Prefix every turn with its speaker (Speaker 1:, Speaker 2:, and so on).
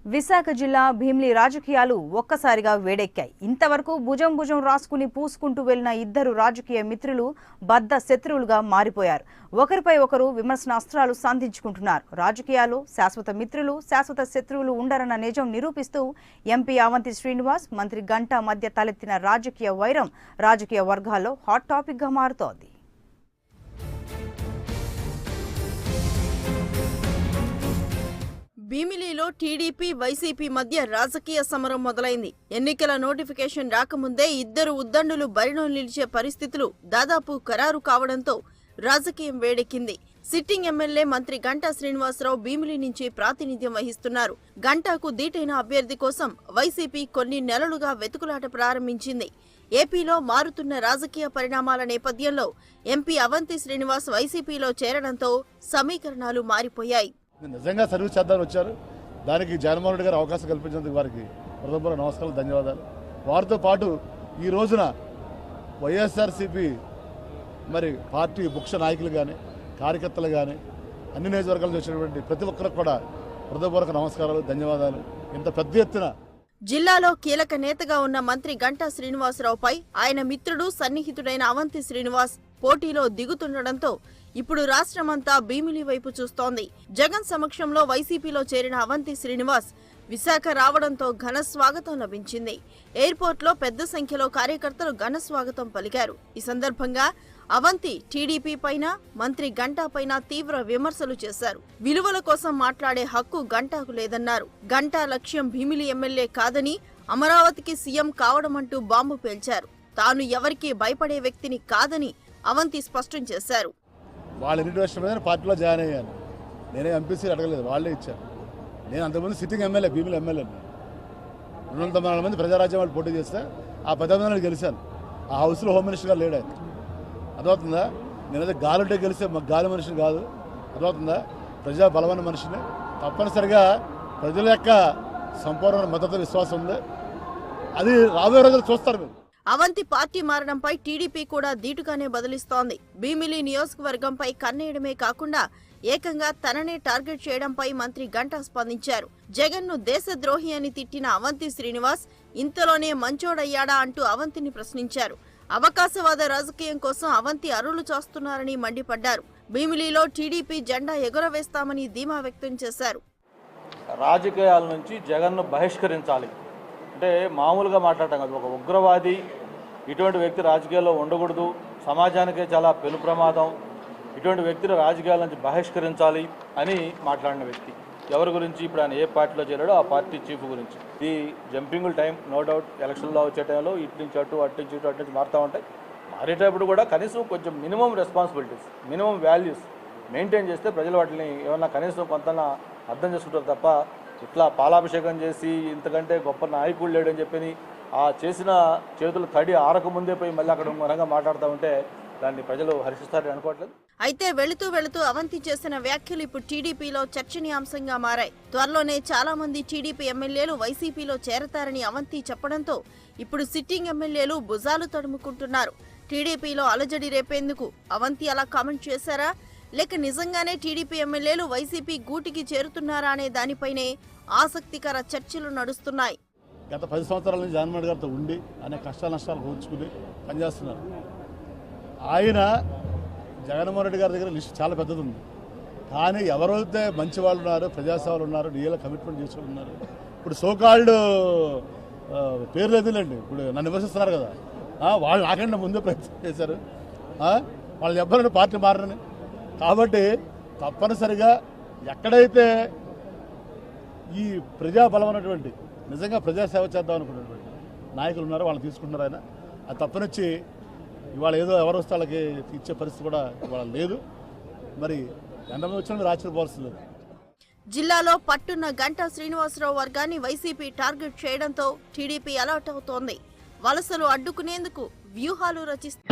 Speaker 1: విశాఖ జిల్లా భీమిలి రాజకీయాలు ఒక్కసారిగా వేడెక్కాయి. ఇంతవరకు భుజం భుజం రాసుకుని పూసుకుంటూ వెళ్లిన ఇద్దరు రాజకీయ మిత్రులు బద్ద శత్రువులుగా మారిపోయారు. ఒకరిపై ఒకరు విమర్శనాస్త్రాలు సంధించుకుంటున్నారు. రాజకీయాలు శాశ్వత మిత్రులు, శాశ్వత శత్రువులు ఉండరన్న నిజం నిరూపిస్తూ ఎంపీ అవంతి శ్రీనివాస్, మంత్రి గంటా మధ్య తలెత్తిన రాజకీయ వైరం రాజకీయ వర్గాల్లో హాట్ టాపిక్ గా మారుతోంది.
Speaker 2: భీమిలిలో టీడీపీ వైసీపీ మధ్య రాజకీయ సమరం మొదలైంది. ఎన్నికల నోటిఫికేషన్ రాకముందే ఇద్దరు ఉద్దండులు బరిలో నిలిచే పరిస్థితులు దాదాపు ఖరారు కావడంతో రాజకీయం వేడెక్కింది. సిట్టింగ్ ఎమ్మెల్యే మంత్రి గంటా శ్రీనివాసరావు భీమిలి నుంచి ప్రాతినిధ్యం వహిస్తున్నారు. గంటాకు దీటైన అభ్యర్థి కోసం వైసీపీ కొన్ని నెలలుగా వెతుకులాట ప్రారంభించింది. ఏపీలో మారుతున్న రాజకీయ పరిణామాల నేపథ్యంలో ఎంపీ అవంతి శ్రీనివాస్ వైసీపీలో చేరడంతో సమీకరణాలు మారిపోయాయి.
Speaker 3: నిజంగా సర్వీస్ చేద్దామని వచ్చారు. దానికి జగన్మోహన్ రెడ్డి గారు అవకాశం కల్పించినందుకు వారికి హృదయపూర్వక నమస్కారాలు, ధన్యవాదాలు. వారితో పాటు ఈ రోజున వైఎస్ఆర్సీపీ పార్టీ ముఖ్య నాయకులు కానీ, కార్యకర్తలు కానీ, అన్ని నియోజకవర్గాల నుంచి వచ్చినటువంటి ప్రతి ఒక్కరికి కూడా హృదయపూర్వక నమస్కారాలు, ధన్యవాదాలు. ఇంత పెద్ద ఎత్తున
Speaker 2: జిల్లాలో కీలక నేతగా ఉన్న మంత్రి గంటా శ్రీనివాసరావుపై ఆయన మిత్రుడు, సన్నిహితుడైన అవంతి శ్రీనివాస్ పోటీలో దిగుతుండటంతో ఇప్పుడు రాష్ట్రమంతా భీమిలి వైపు చూస్తోంది. జగన్ సమక్షంలో వైసీపీలో చేరిన అవంతి శ్రీనివాస్ విశాఖ రావడంతో ఘన స్వాగతం లభించింది. ఎయిర్పోర్ట్లో పెద్ద సంఖ్యలో కార్యకర్తలు ఘన స్వాగతం పలికారు. ఈ సందర్భంగా అవంతి టీడీపీ పైన, మంత్రి గంటా పైన తీవ్ర విమర్శలు చేశారు. విలువల కోసం మాట్లాడే హక్కు గంటాకు లేదన్నారు. గంటా లక్ష్యం భీమిలి ఎమ్మెల్యే కాదని, అమరావతికి సీఎం కావడమంటూ బాంబు పేల్చారు. తాను ఎవరికీ భయపడే వ్యక్తిని కాదని అవంతి స్పష్టం చేశారు.
Speaker 3: వాళ్ళ ఇన్విటేషన్ మీద పార్టీలో జాయిన్ అయ్యాను. నేనే ఎంపీసీ అడగలేదు, వాళ్ళే ఇచ్చారు. నేను అంతకుముందు సిట్టింగ్ ఎమ్మెల్యే, భీమిలి ఎమ్మెల్యే. 294 మంది ప్రజారాజ్యం వాళ్ళు పోటీ చేస్తే ఆ 10 మంది గెలిచాను. ఆ హౌస్లో హోమ్ మినిస్టర్ గారు లేడు. ఆయన అర్థమవుతుందా? నేనైతే గాలుంటే గెలిస్తే గాలి మనిషిని కాదు. అర్థమవుతుందా? ప్రజా బలమైన మనిషిని. తప్పనిసరిగా ప్రజల యొక్క సంపూర్ణ మద్దతు, విశ్వాసం ఉంది. అది రాబోయే రోజులు చూస్తారు మీరు.
Speaker 2: అవంతి పార్టీ మారడంపై టీడీపీ కూడా ధీటుగానే బదిలిస్తోంది. భీమిలి నియోజకవర్గంపై కన్నేయడమే కాకుండా ఏకంగా తననే టార్గెట్ చేయడంపై మంత్రి గంటా స్పందించారు. జగన్ ను దేశద్రోహి అని తిట్టిన అవంతి శ్రీనివాస్ ఇంతలోనే మంచోడయ్యాడా అంటూ అవంతిని ప్రశ్నించారు. అవకాశవాద రాజకీయం కోసం అవంతి అరులు చేస్తున్నారని మండిపడ్డారు. భీమిలిలో టీడీపీ జెండా ఎగురవేస్తామని ధీమా వ్యక్తం చేశారు.
Speaker 4: రాజకీయాల నుంచి జగన్ ను బహిష్కరించాలి అంటే మామూలుగా మాట్లాడటం కాదు. ఒక ఉగ్రవాది, ఇటువంటి వ్యక్తి రాజకీయాల్లో ఉండకూడదు, సమాజానికే చాలా పెను ప్రమాదం, ఇటువంటి వ్యక్తిని రాజకీయాల నుంచి బహిష్కరించాలి అని మాట్లాడిన వ్యక్తి. ఎవరి గురించి? ఇప్పుడు ఆయన ఏ పార్టీలో చేరాడో ఆ పార్టీ చీఫ్ గురించి. ఇది జంపింగ్ టైం, నో డౌట్. ఎలక్షన్లో వచ్చే టైంలో ఇటు నుంచి అటు, అటు నుంచి ఇటు, అటు నుంచి మారుతూ ఉంటాయి. మారేటప్పుడు కూడా కనీసం కొంచెం minimum responsibilities, minimum values maintain చేస్తే ప్రజలు వాటిని ఏమన్నా కనీసం కొంత అర్థం చేసుకుంటారు తప్ప ఇట్లా పాలాభిషేకం చేసి ఇంతకంటే గొప్ప నాయకుడు లేడని చెప్పని ఆ చేసిన చేతులు తడి ఆరకముందే పోయి మళ్ళీ అక్కడ మనంగా మాట్లాడుతూ ఉంటే దాన్ని ప్రజలు హర్షిస్తారని అనుకోవట్లేదు.
Speaker 2: అయితే వెళుతూ వెళుతూ అవంతి చేసిన వ్యాఖ్యలు ఇప్పుడు టీడీపీలో చర్చనీయాంశంగా మారాయి. త్వరలోనే చాలా మంది టీడీపీ ఎమ్మెల్యేలు వైసీపీలో చేరతారని అవంతి చెప్పడంతో ఇప్పుడు సిట్టింగ్ ఎమ్మెల్యేలు భుజాలు తడుముకుంటున్నారు. టీడీపీలో అలజడి రేపేందుకు అవంతి అలా కామెంట్ చేశారా, లేక నిజంగానే టీడీపీ ఎమ్మెల్యేలు వైసీపీ గూటికి చేరుతున్నారా అనే దానిపైనే ఆసక్తికర చర్చలు నడుస్తున్నాయి.
Speaker 3: గత 10 సంవత్సరాల నుంచి జగన్మోహన్ గారితో ఉండి అనే కష్టాలు నష్టాలు కూర్చుకుని పనిచేస్తున్నారు. ఆయన జగన్మోహన్ రెడ్డి గారి దగ్గర లిస్ట్ చాలా పెద్దది ఉంది. కానీ ఎవరైతే మంచి వాళ్ళు ఉన్నారు, ప్రజాసేవలు ఉన్నారు, రియల్ కమిట్మెంట్ చేసుకుని ఉన్నారు. ఇప్పుడు సోకాల్డ్ పేరు లేదులేండి, ఇప్పుడు నన్ను విమర్శిస్తున్నారు కదా, వాళ్ళు నాకంటే ముందే ప్రయత్నం చేశారు. వాళ్ళు చెప్పారంటే పార్టీ మారని. కాబట్టి తప్పనిసరిగా ఎక్కడైతే ఈ ప్రజాబలమైనటువంటి నిజంగా ప్రజాసేవ చేద్దాం అనుకున్నటువంటి నాయకులు ఉన్నారో వాళ్ళు తీసుకుంటున్నారు. ఆయన అది తప్పనిచ్చి ఇవాళ ఏదో ఎవరు వస్తే వాళ్ళకి ఇచ్చే పరిస్థితి కూడా ఇవాళ లేదు. మరి ఎంతమంది వచ్చినా ఆశ్చర్యపోవాల్సింది లేదు.
Speaker 2: జిల్లాలో పట్టున్న గంటా శ్రీనివాసరావు వర్గాన్ని వైసీపీ టార్గెట్ చేయడంతో టీడీపీ అలర్ట్ అవుతోంది. వలసలు అడ్డుకునేందుకు వ్యూహాలు రచిస్తుంది.